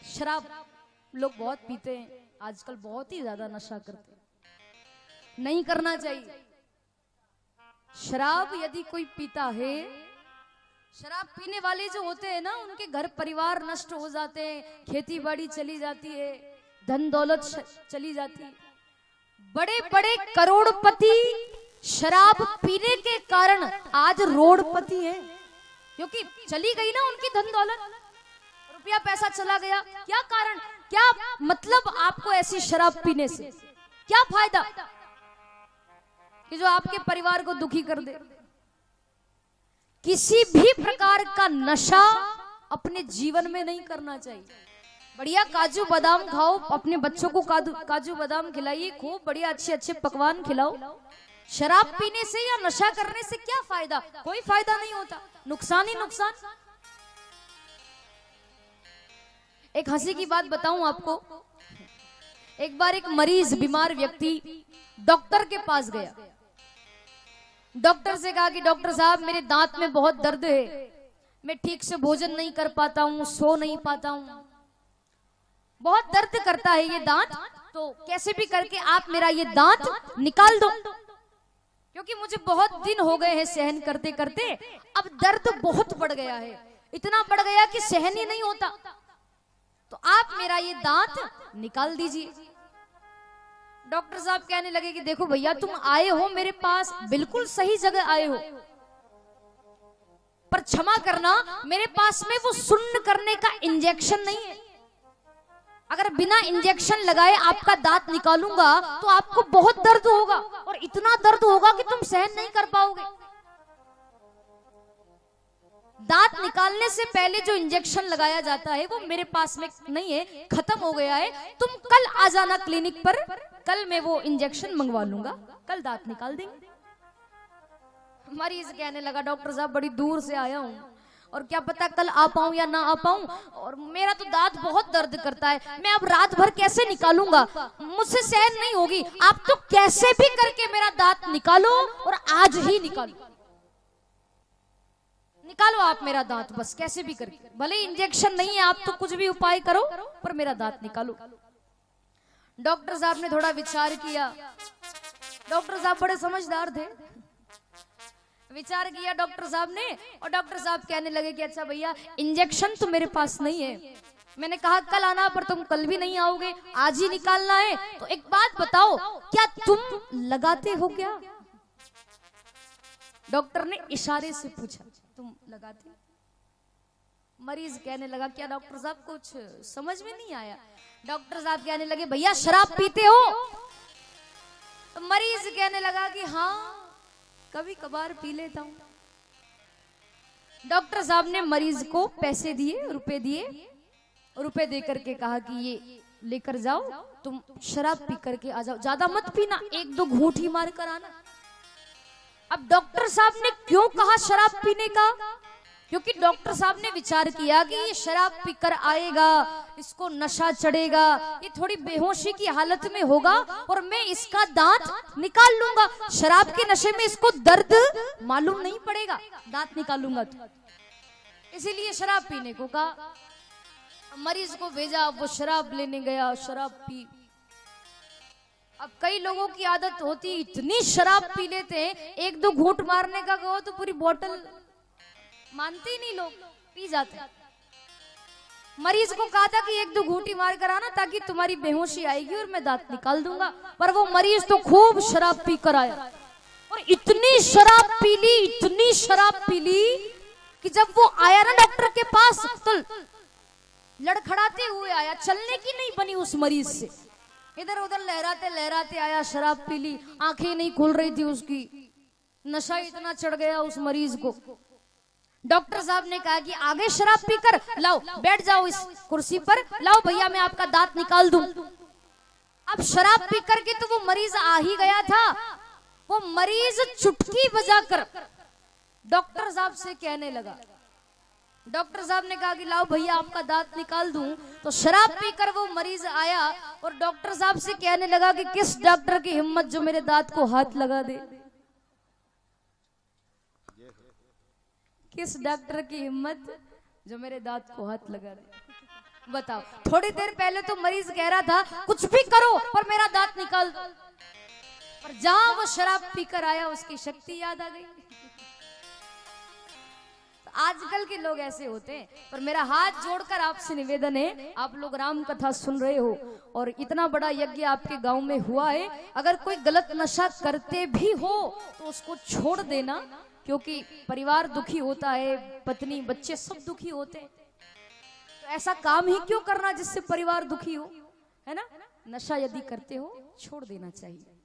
शराब लोग बहुत पीते हैं आजकल, बहुत ही ज्यादा नशा करते हैं, नहीं करना चाहिए। शराब यदि कोई पीता है, शराब पीने वाले जो होते हैं ना, उनके घर परिवार नष्ट हो जाते हैं, खेती बाड़ी चली जाती है, धन दौलत चली जाती है। बड़े बड़े करोड़पति शराब पीने के कारण आज रोडपति हैं, क्योंकि चली गई ना उनकी धन दौलत, रुपया पैसा चला गया। क्या कारण, क्या मतलब आपको ऐसी शराब पीने से क्या फायदा कि जो आपके परिवार को दुखी कर दे। किसी भी प्रकार का नशा अपने जीवन में नहीं करना चाहिए। बढ़िया काजू बादाम खाओ, अपने बच्चों को काजू बादाम खिलाइए, खूब बढ़िया अच्छे अच्छे पकवान खिलाओ। शराब पीने से या नशा करने से क्या फायदा, कोई फायदा नहीं होता, नुकसान ही नुकसान। एक हंसी की बात बताऊं आपको। एक बार एक मरीज, बीमार व्यक्ति डॉक्टर के पास गया। डॉक्टर से कहा कि डॉक्टर साहब मेरे दांत में बहुत दर्द है, मैं ठीक से भोजन नहीं कर पाता हूं, सो नहीं पाता हूं, बहुत दर्द करता है ये दांत, तो कैसे भी करके आप मेरा ये दांत निकाल दो, क्योंकि मुझे बहुत दिन हो गए हैं सहन करते करते, अब दर्द बहुत बढ़ गया है, इतना बढ़ गया कि सहन ही नहीं होता, तो आप मेरा ये दांत निकाल दीजिए। डॉक्टर साहब कहने लगे कि देखो भैया, तुम आए हो मेरे पास, बिल्कुल सही जगह आए हो, पर क्षमा करना, मेरे पास में वो सुन्न करने का इंजेक्शन नहीं है। अगर बिना इंजेक्शन लगाए आपका दांत निकालूंगा तो आपको बहुत दर्द होगा, और इतना दर्द होगा कि तुम सहन नहीं कर पाओगे। दांत निकालने से पहले जो इंजेक्शन लगाया जाता है वो मेरे पास में नहीं है, खत्म हो गया है, तुम कल आ जाना क्लिनिक पर, कल मैं वो इंजेक्शन मंगवा लूंगा, कल दांत निकाल देंगे। मरीज कहने लगा डॉक्टर साहब बड़ी दूर से आया हूं, और क्या पता कल आ पाऊं या ना आ पाऊं, और मेरा तो दांत बहुत दर्द करता है, मैं अब रात भर कैसे निकालूंगा, मुझसे सहन नहीं होगी, आप तो कैसे भी करके मेरा दांत निकालो, और आज ही निकालो, निकालो आप मेरा दांत, बस कैसे भी करके, भले इंजेक्शन नहीं है, आप तो कुछ भी उपाय करो, पर मेरा दांत निकालो। डॉक्टर साहब ने थोड़ा विचार किया, डॉक्टर साहब बड़े समझदार थे, विचार किया डॉक्टर साहब ने, और डॉक्टर साहब कहने लगे कि अच्छा भैया, इंजेक्शन तो मेरे पास नहीं है, मैंने कहा कल आना, पर तुम कल भी नहीं आओगे, आज ही निकालना है, तो एक बात बताओ, क्या तुम लगाते हो क्या? डॉक्टर ने इशारे से पूछा, तुम लगाते? मरीज कहने लगा क्या डॉक्टर साहब कुछ समझ में नहीं आया। डॉक्टर साहब कहने लगे भैया शराब पीते हो? तो मरीज कहने लगा कि हाँ कभी कभार पी लेता हूं। डॉक्टर साहब ने मरीज को पैसे दिए, रुपए दे करके कहा कि ये लेकर जाओ, तुम शराब पी करके आ जाओ, ज्यादा मत पीना, एक दो घूंट ही मार कर आना। अब डॉक्टर साहब ने क्यों कहा शराब पीने का? क्योंकि डॉक्टर साहब ने विचार किया कि ये शराब पीकर आएगा, इसको नशा चढ़ेगा, ये थोड़ी बेहोशी की हालत में होगा, और मैं इसका दांत निकाल लूंगा, शराब के नशे में इसको दर्द मालूम नहीं पड़ेगा, दांत निकालूंगा तो, इसीलिए शराब पीने को कहा। मरीज को भेजा, वो शराब लेने गया, शराब पी। अब कई लोगों की आदत होती, इतनी शराब पी लेते हैं, एक दो घूंट मारने का कहो तो पूरी बोतल, मानते ही नहीं लोग, पी जाते हैं। मरीज को कहा था कि एक दो घूंटी मार कर आना, ताकि तुम्हारी बेहोशी आएगी और मैं दांत निकाल दूंगा, पर वो मरीज तो खूब शराब पी कर आया, और इतनी शराब पी ली, इतनी शराब पी ली कि जब वो आया ना डॉक्टर के पास, तो लड़खड़ाते हुए आया, चलने की नहीं बनी उस मरीज से, इधर उधर लहराते लहराते आया, शराब पी ली, आंखें नहीं खुल रही थी उसकी, नशा इतना चढ़ गया उस मरीज को। डॉक्टर साहब ने कहा कि आगे शराब पीकर लाओ, बैठ जाओ इस कुर्सी पर, लाओ भैया मैं आपका दांत निकाल दूं। अब शराब पी करके तो वो मरीज आ ही गया था, वो मरीज चुटकी बजाकर डॉक्टर साहब से कहने लगा, डॉक्टर साहब ने कहा कि लाओ भैया आपका दांत निकाल दूं, तो शराब पीकर वो मरीज आया और डॉक्टर साहब से कहने लगा कि किस डॉक्टर की हिम्मत जो मेरे दांत को हाथ लगा दे, किस डॉक्टर की हिम्मत जो मेरे दांत को हाथ लगा दे। बताओ, थोड़ी देर पहले तो मरीज कह रहा था कुछ भी करो पर मेरा दांत निकाल दो, पर जहां वो शराब पीकर आया उसकी शक्ति याद आ गई। तो आजकल के लोग ऐसे होते हैं। पर मेरा हाथ जोड़कर आपसे निवेदन है, आप लोग राम कथा सुन रहे हो और इतना बड़ा यज्ञ आपके गांव में हुआ है, अगर कोई गलत नशा करते भी हो तो उसको छोड़ देना, क्योंकि परिवार दुखी होता है, पत्नी बच्चे सब दुखी होते हैं। तो ऐसा काम ही क्यों करना जिससे परिवार दुखी हो, है ना। नशा यदि करते हो छोड़ देना चाहिए।